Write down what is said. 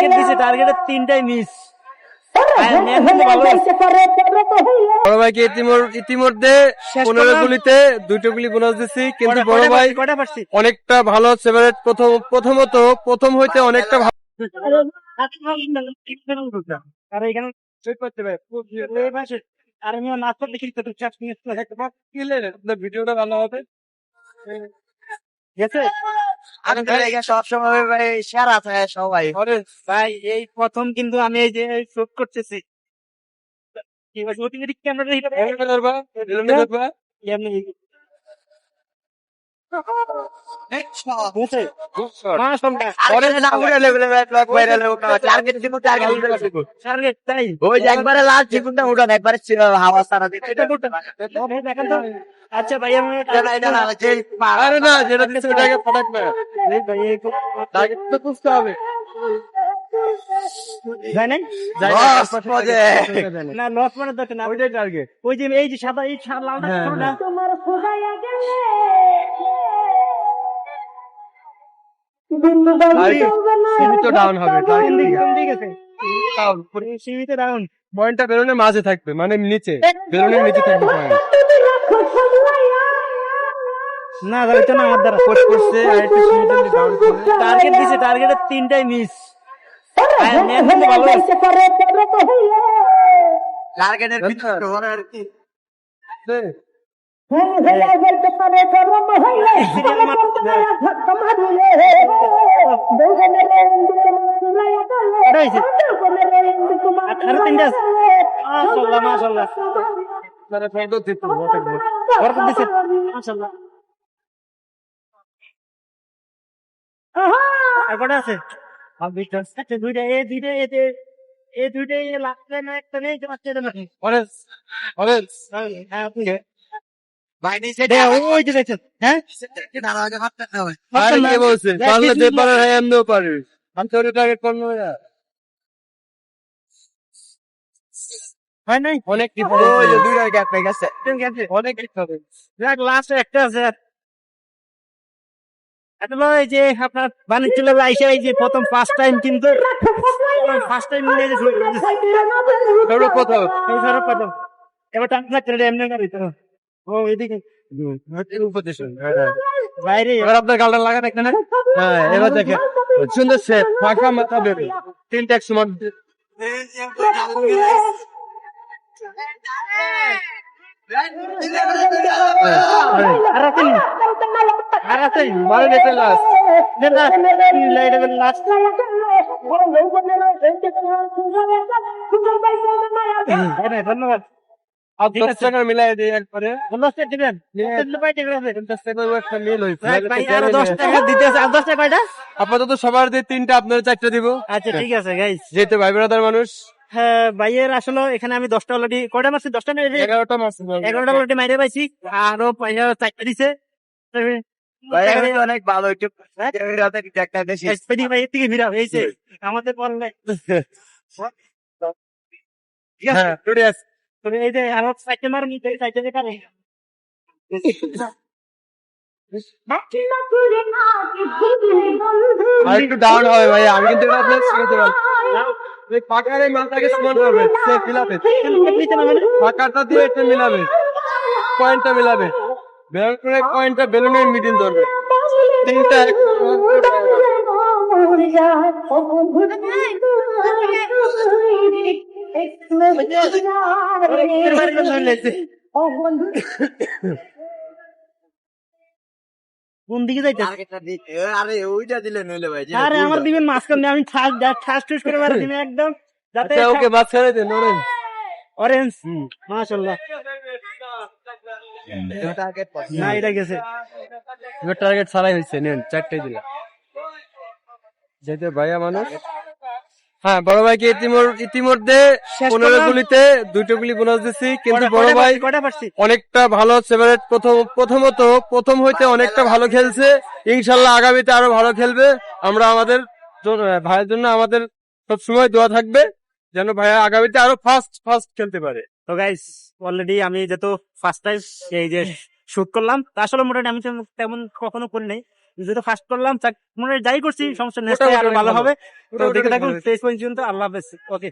Target দিছে, টার্গেটের তিনটাই মিস। বড় ভাইকে ইতিমধ্যে 15 গুলিতে 2টো গুলি বোনাস দিচ্ছি, কিন্তু বড় ভাই কটা পারছি? অনেকটা ভালো সেভারেট প্রথম হইতে অনেকটা ভালো। আর এখানে আর আমি নাচ দেখি ভিডিওটা ভালো হবে। গেছে সবসময় ভাই সেরা থাকে সবাই। ভাই। এই প্রথম কিন্তু আমি এই যে শুট করতেছি, কি বলছি, অতিরিক্ত ক্যামেরা এমনি টার্গেট তাই। ওই যে একবারে লাস্ট জীবনটা উঠান, একবারে হাওয়া সারা দিন। দেখেন তো। আচ্ছা ভাই, আমি আরে না, যেটা দিচ্ছে ওটাকে ফটাক না, টার্গেট তো বুঝতে হবে। যায় নাই না, লস মানে দেখেন না, ওইটাই টার্গেট। ওই যে এই যে সাদা, এই লালটা ছোটটা সীমিত ডাউন হবে, সীমিত রাউন্ড। পয়েন্টটা বেলুনের মাঝে থাকবে, মানে নিচে, বেলুনের নিচে থাকবে পয়েন্ট। না এটা না, আমার দ্বারা পোস্ট করছে আর একটু সীমিত ডাউন করে টার্গেট দিছে, টার্গেটের তিনটাই মিস। টার্গেটের ভিতরে আর কি মাশাআল্লাহ মানে ফটো দিতে আর কটা আছে? দুইটা, এই দুইটাই লাগছে না, একটা নেই, অরেঞ্জ অরেঞ্জ ভাই নিচে ওই যে দেখছেন। হ্যাঁ, আগে হাতটা হবে। আরে কে বলছে পারলে যে পারে হ্যাঁ এমনিও পারে, আমি তো টার্গেট করবো না। হয় নাই, অনেক ওই যে দুইটা গ্যাপ হয়ে গেছে। অনেক ডিফারেন্স। যাক লাস্ট একটা আছে। এই যে আপনার বাণিজ্য লেভেল আইসা, এই যে প্রথম ফার্স্ট টাইম, কিন্তু ফার্স্ট টাইম প্রথম এবার টাকা এমনি না দিত। ও এদিকে বাইরে এবার আপনার গালটা লাগান এখানে। হ্যাঁ, এবার দেখেন সুন্দর শেপ, ফাঁকা মাথা বেরো, তিনটা একসময় ধন্যবাদ। আর 10 টাকা মিলাই দিই একবারে। দিবেন একটা মিল হইছে। আরো 10 টাকা দিতে আছে। আর 10 টাকা কয়টা? আপাতত সবার দিয়ে 3টা, আপনার 4টা দিব। আচ্ছা ঠিক আছে গাইস, যেহেতু ভাই ব্রাদার মানুষ। হ্যাঁ ভাইয়ের আসলে এখানে আমি 10টা অলরেডি, কয়টা মারছি? 10টা না, 11টা মারছি। 11টা অলরেডি মাইরে পাইছি, আরো 4টা দিছে। ভাই আমি অনেক ভালো একটু একটা বেশি ভাই এর থেকে ভিড়া হয়েছে আমাদের পর নাই। হ্যাঁ, টুডে আছে। তুমি এই যে আরো 4টা মারুন, 4টা দেখারে আর একটু ডাউন হবে ভাই, আমি কিন্তু এটা আপনার শিখাতে পারবো। এই ফাঁকার এই মালটাকে সমান করবে, সে মিলাবে, ফাঁকাটা দিয়ে এটা মিলাবে, পয়েন্টটা মিলাবে, বেলুন করে পয়েন্টটা বেলুনের মিডিল ধরবে, তিনটা কোন দিকে যাইতে? আরে ওইটা দিলে নইলে ভাই। আরে আমার দিবেন মাঝখানে, আমি ঠাস টুস করে মারা দিবেন একদম, যাতে ওকে মাঝখানে দেন অরেঞ্জ। অরেঞ্জ মাশাআল্লাহ। না এটা গেছে, এবার টার্গেট ছাড়াই হয়েছে, নেন 4টাই দিলাম যেহেতু ভাইয়া মানুষ। হ্যাঁ, বড় ভাইকে ইতিমধ্যে 15 গুলিতে 2টো গুলি বোনাস দিচ্ছি, কিন্তু বড় ভাই কয়টা পারছি? অনেকটা ভালো সেভারেট প্রথম হইতে অনেকটা ভালো খেলছে। ইনশাল্লাহ আগামীতে আরো ভালো খেলবে। আমরা আমাদের ভাইয়ের জন্য আমাদের সবসময় দোয়া থাকবে, যেন ভাইয়া আগামীতে আরো ফাস্ট খেলতে পারে। তো গাইস অলরেডি আমি যেহেতু ফার্স্ট টাইম এই যে শুট করলাম, তা আসলে মোটামুটি আমি তেমন কখনো করি নাই, যেটা ফার্স্ট করলাম মনে হয় যাই করছি সমস্যা নেই, মোটামুটি আরো অনেক ভালো ভালো। হবে। তো মোটামুটি দেখে অনেক থাকুন, ভালো। শেষ পর্যন্ত। আল্লাহ হাফেজ। ওকে।